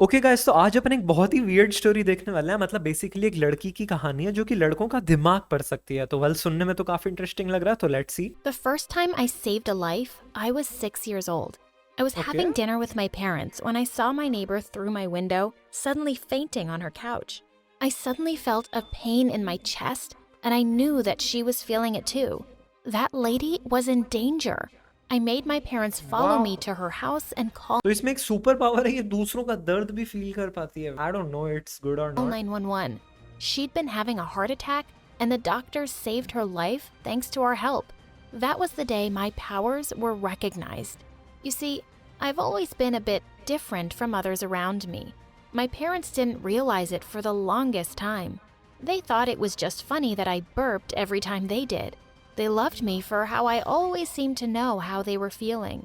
Okay guys, तो आज अपन एक बहुत ही वियर्ड स्टोरी देखने वाले हैं। मतलब बेसिकली एक लड़की की कहानी है जो कि लड़कों का दिमाग पढ़ सकती है। तो वेल, सुनने में तो काफी इंटरेस्टिंग लग रहा है, तो let's see. The first time I saved a life, I was 6 years old. I was okay. having dinner with my parents when I saw my neighbor through my window, suddenly fainting on her couch. I suddenly felt a pain in my chest, and I knew that she was feeling it too. That lady was in danger. I made my parents follow me wow, to her house and call तो इसमें एक super power है, ये दूसरों का दर्द भी feel कर पाती है। I don't know it's good और not. 911. She'd been having a heart attack, and the doctors saved her life thanks to our help. That was the day my powers were recognized. You see, I've always been a bit different from others around me. My parents didn't realize it for the longest time. They thought it was just funny that I burped every time they did. They loved me for how I always seemed to know how they were feeling.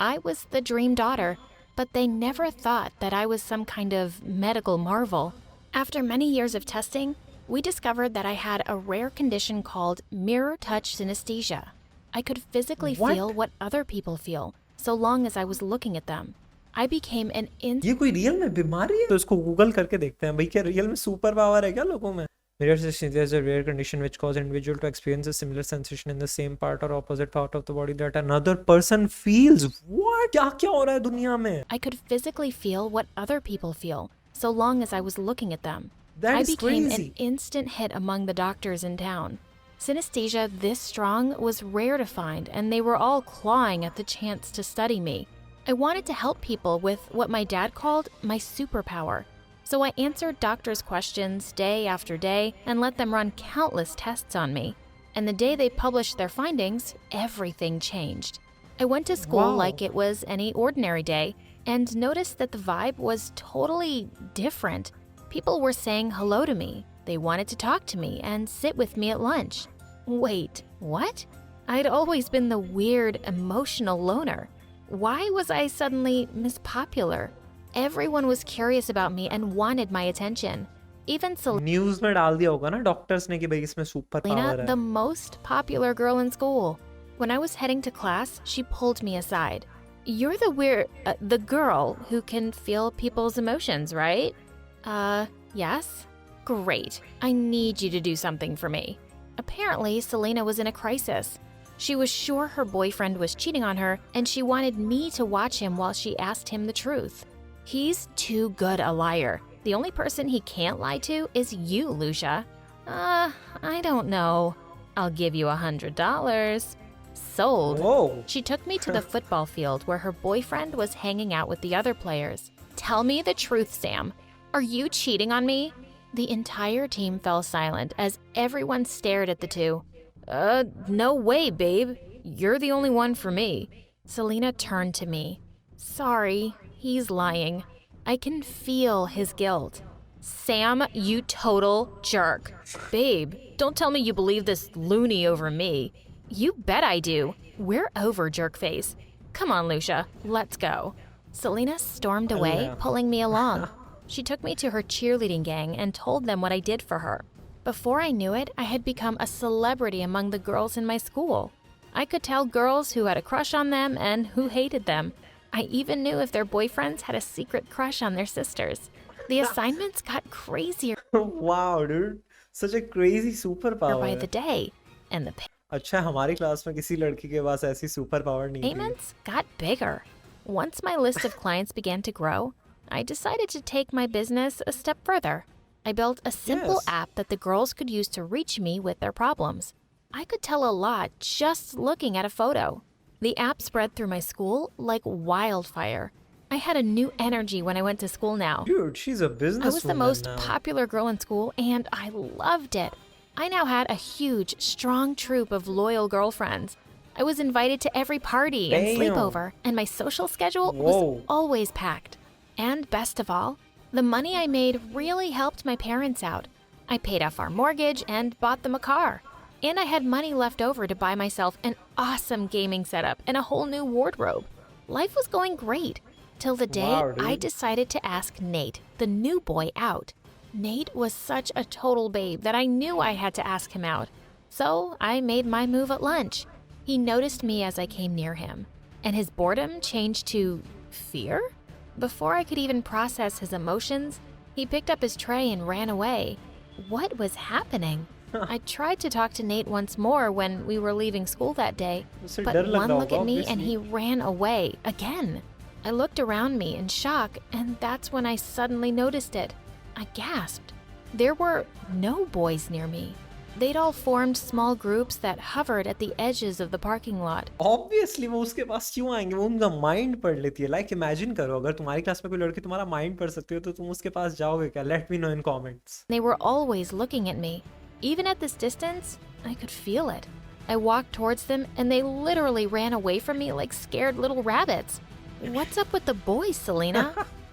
I was the dream daughter, but they never thought that I was some kind of medical marvel. After many years of testing, we discovered that I had a rare condition called mirror touch synesthesia. I could physically What? feel what other people feel, so long as I was looking at them. I became an ये कोई real में बीमारी है? तो इसको Google करके देखते हैं भाई, क्या रियल में सुपर पावर है क्या लोगों में? Mirror synesthesia is a rare condition which causes individual to experience a similar sensation in the same part or opposite part of the body that another person feels. What? क्या हो रहा है दुनिया में? I could physically feel what other people feel, so long as I was looking at them. That I is became crazy. an instant hit among the doctors in town. Synesthesia this strong was rare to find, and they were all clawing at the chance to study me. I wanted to help people with what my dad called my superpower. So I answered doctors' questions day after day and let them run countless tests on me. And the day they published their findings, everything changed. I went to school Wow. like it was any ordinary day and noticed that the vibe was totally different. People were saying hello to me. They wanted to talk to me and sit with me at lunch. Wait, what? I'd always been the weird, emotional loner. Why was I suddenly Miss Popular? Everyone was curious about me and wanted my attention. Even news में डाल दिया होगा ना doctors ने कि भाई इसमें super Selena, power है। the most popular girl in school. When I was heading to class, she pulled me aside. You're the girl who can feel people's emotions, right? Yes? Great. I need you to do something for me. Apparently, Selena was in a crisis. She was sure her boyfriend was cheating on her, and she wanted me to watch him while she asked him the truth. He's too good a liar. The only person he can't lie to is you, Lucia. I don't know. I'll give you $100. Sold. Whoa. She took me to the football field where her boyfriend was hanging out with the other players. Tell me the truth, Sam. Are you cheating on me? The entire team fell silent as everyone stared at the two. No way, babe. You're the only one for me. Selena turned to me. Sorry, he's lying. I can feel his guilt. Sam, you total jerk. Babe, don't tell me you believe this loony over me. You bet I do. We're over, jerkface. Come on, Lucia, let's go. Selena stormed away, yeah. pulling me along. She took me to her cheerleading gang and told them what I did for her. Before I knew it, I had become a celebrity among the girls in my school. I could tell girls who had a crush on them and who hated them. I even knew if their boyfriends had a secret crush on their sisters. The assignments got crazier Wow, dude. Such a crazy super by power the है। day, and the अच्छा, हमारी class में किसी लड़की के पास ऐसी super power नहीं थी। payments got bigger. Once my list of clients began to grow, I decided to take my business a step further. I built a simple Yes. app that the girls could use to reach me with their problems. I could tell a lot just looking at a photo. The app spread through my school like wildfire. I had a new energy when I went to school now. Dude, she's a I businesswoman was the most now. popular girl in school, and I loved it. I now had a huge, strong troop of loyal girlfriends. I was invited to every party and Damn. sleepover, and my social schedule Whoa. was always packed. And best of all, the money I made really helped my parents out. I paid off our mortgage and bought them a car. And I had money left over to buy myself an awesome gaming setup and a whole new wardrobe. Life was going great, till the day Wow, dude. I decided to ask Nate, the new boy, out. Nate was such a total babe that I knew I had to ask him out. So I made my move at lunch. He noticed me as I came near him, and his boredom changed to fear? Before I could even process his emotions, he picked up his tray and ran away. What was happening? I tried to talk to Nate once more when we were leaving school that day, उसे but डर लग one रहा look होगा, at me and obviously. he ran away again. I looked around me in shock, and that's when I suddenly noticed it. I gasped. There were no boys near me. They'd all formed small groups that hovered at the edges of the parking lot. Obviously वो उसके पास क्यों आएंगे, वो उनका mind पढ़ लेती है. Like imagine करो अगर तुम्हारी क्लास में कोई लड़की तुम्हारा माइंड पढ़ सकती हो तो तुम उसके पास जाओगे क्या? Let me know in comments. They were always looking at me. Even at this distance, I could feel it. I walked towards them, and they literally ran away from me like scared little rabbits. What's up with the boys, Selena?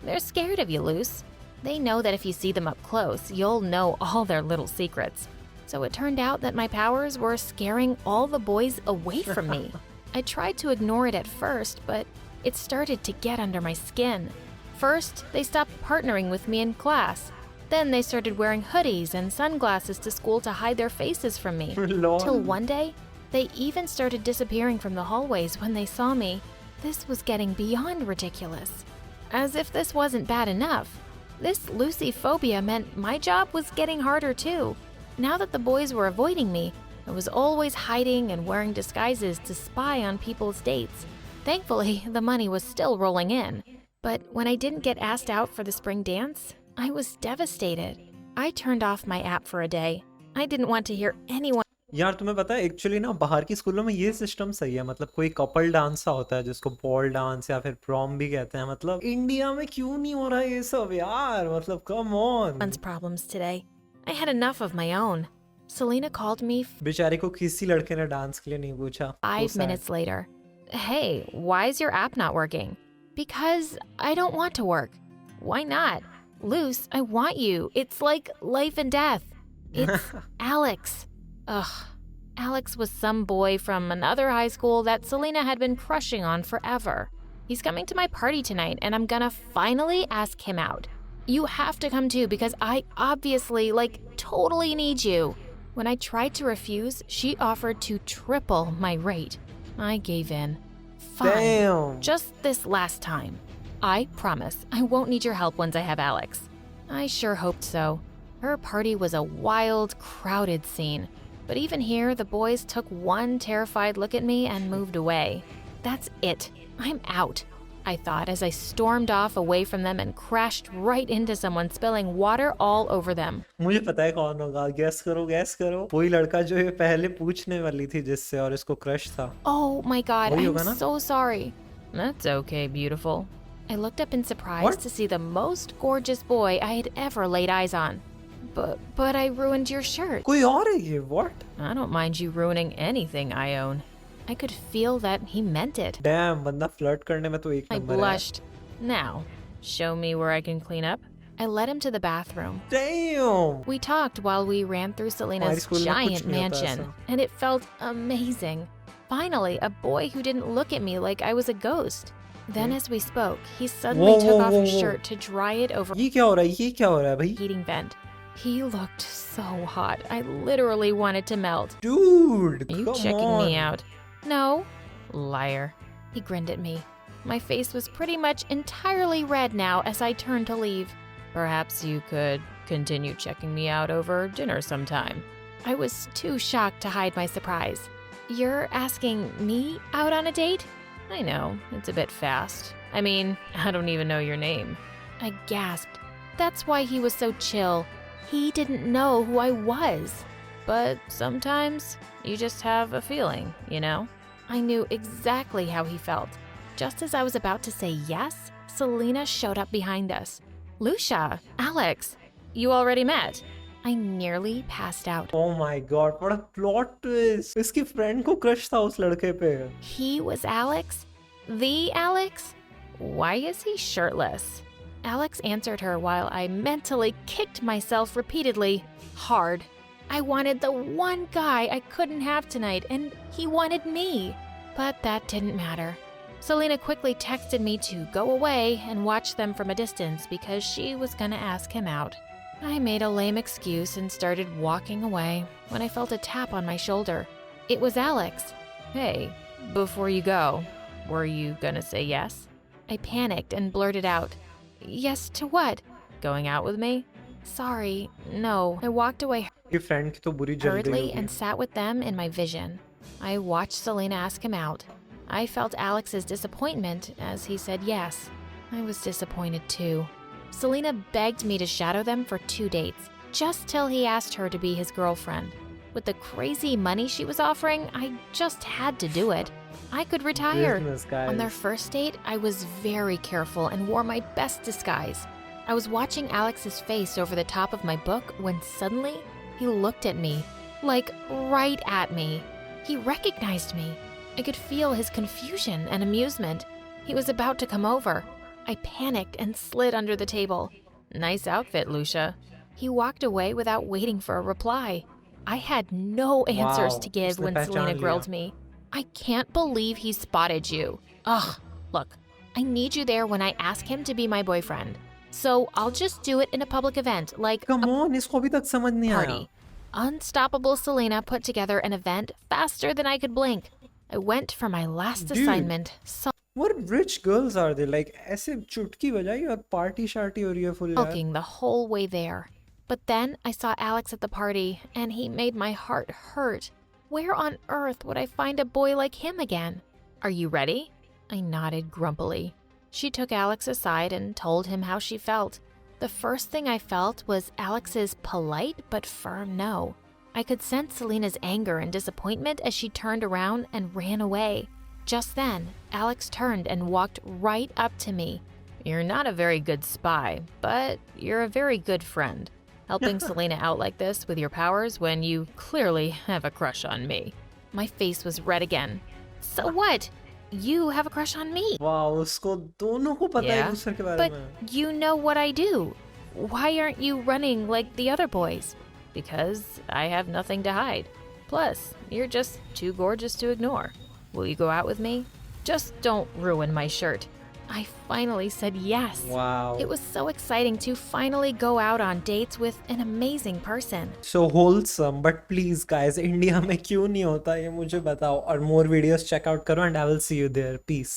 They're scared of you, Luce. They know that if you see them up close, you'll know all their little secrets. So it turned out that my powers were scaring all the boys away from me. I tried to ignore it at first, but it started to get under my skin. First, they stopped partnering with me in class. Then they started wearing hoodies and sunglasses to school to hide their faces from me. Lol. Till one day, they even started disappearing from the hallways when they saw me. This was getting beyond ridiculous. As if this wasn't bad enough, this Lucy phobia meant my job was getting harder too. Now that the boys were avoiding me, I was always hiding and wearing disguises to spy on people's dates. Thankfully, the money was still rolling in. But when I didn't get asked out for the spring dance, I was devastated. I turned off my app for a day. I didn't want to hear anyone. यार तुम्हें पता है actually ना बाहर की स्कूलों में ये सिस्टम सही है. मतलब कोई कपल डांस सा होता है जिसको बॉल डांस या फिर प्रॉम भी कहते हैं. मतलब इंडिया में क्यों नहीं हो रहा ये सब यार? मतलब come on. One's problems today. I had enough of my own. Selena called me बेचारे को किसी लड़के ने डांस के लिए नहीं पूछा. 5 minutes later. Hey, why is your app not working? Because I don't want to work. Why not? Luce, I want you. It's like life and death. It's Alex. Ugh. Alex was some boy from another high school that Selena had been crushing on forever. He's coming to my party tonight, and I'm gonna finally ask him out. You have to come too because I obviously, totally need you. When I tried to refuse, she offered to triple my rate. I gave in. Fine. Damn. Just this last time. I promise I won't need your help once I have Alex. I sure hoped so. Her party was a wild, crowded scene. But even here, the boys took one terrified look at me and moved away. That's it. I'm out, I thought as I stormed off away from them and crashed right into someone, spilling water all over them. मुझे पता है कौन होगा. Gas करो gas करो. वही लड़का जो ये पहले पूछने वाली थी जिससे और इसको क्रश था. Oh my god, वही I'm होगा ना? so sorry. That's okay, beautiful. I looked up in surprise What? to see the most gorgeous boy I had ever laid eyes on. But I ruined your shirt. कोई और है ये? What? I don't mind you ruining anything I own. I could feel that he meant it. Damn, बंदा flirt करने में तो एक I number है. blushed. Now, show me where I can clean up. I led him to the bathroom. Damn. We talked while we ran through Selena's school में कुछ giant नहीं होता mansion, ऐसा. and it felt amazing. Finally, a boy who didn't look at me like I was a ghost. Then as we spoke, he suddenly Whoa, took whoa, off whoa, his whoa. shirt to dry it over ये क्या हो रहा है? ये क्या हो रहा है भाई? a heating vent. He looked so hot. I literally wanted to melt. Dude, Are you come checking on. me out? No. Liar. He grinned at me. My face was pretty much entirely red now as I turned to leave. Perhaps you could continue checking me out over dinner sometime. I was too shocked to hide my surprise. You're asking me out on a date? I know, it's a bit fast. I mean, I don't even know your name. I gasped. That's why he was so chill. He didn't know who I was. But sometimes you just have a feeling, you know? I knew exactly how he felt. Just as I was about to say yes, Selena showed up behind us. Lucia, Alex, you already met. I nearly passed out. Oh my god, what a plot twist. इसकी friend को crush था उस लड़के पे. He was Alex? The Alex? Why is he shirtless? Alex answered her while I mentally kicked myself repeatedly, hard. I wanted the one guy I couldn't have tonight, and he wanted me. But that didn't matter. Selena quickly texted me to go away and watch them from a distance because she was gonna ask him out. I made a lame excuse and started walking away when I felt a tap on my shoulder. It was Alex. Hey, before you go, were you gonna say yes? I panicked and blurted out, "Yes to what? Going out with me?" "Sorry, no." I walked away ये friend की तो बुरी जल गई hurriedly होगी. and sat with them in my vision. I watched Selena ask him out. I felt Alex's disappointment as he said yes. I was disappointed too. Selena begged me to shadow them for 2 dates, just till he asked her to be his girlfriend. With the crazy money she was offering, I just had to do it. I could retire. Business, guys. On their first date, I was very careful and wore my best disguise. I was watching Alex's face over the top of my book when suddenly he looked at me, like right at me. He recognized me. I could feel his confusion and amusement. He was about to come over. I panicked and slid under the table. "Nice outfit, Lucia." He walked away without waiting for a reply. I had no answers Wow, to give उसने when पहचान Selena लिया. grilled me. "I can't believe he spotted you." Ugh, look, I need you there when I ask him to be my boyfriend. So I'll just do it in a public event, like Come a on, इसको अभी तक समझ नहीं आया. party. Unstoppable Selena put together an event faster than I could blink. I went for my last Dude. assignment. What rich girls are they? Like ऐसे चुटकी बजाई और पार्टी शार्टी हो रही है full यार. Sulking the whole way there. But then I saw Alex at the party, and he made my heart hurt. Where on earth would I find a boy like him again? "Are you ready?" I nodded grumpily. She took Alex aside and told him how she felt. The first thing I felt was Alex's polite but firm no. I could sense Selena's anger and disappointment as she turned around and ran away. Just then, Alex turned and walked right up to me. "You're not a very good spy, but you're a very good friend. Helping Selena out like this with your powers when you clearly have a crush on me." My face was red again. "So what? You have a crush on me." Wow, उसको दोनों को पता है "Yeah, एक दूसरे के बारे but में. you know what I do. Why aren't you running like the other boys?" "Because I have nothing to hide. Plus, you're just too gorgeous to ignore. Will you go out with me? Just don't ruin my shirt." I finally said yes. Wow. It was so exciting to finally go out on dates with an amazing person. So wholesome, but please guys, India में क्यों नहीं होता ये मुझे बताओ. और more videos check out करो and I will see you there. Peace.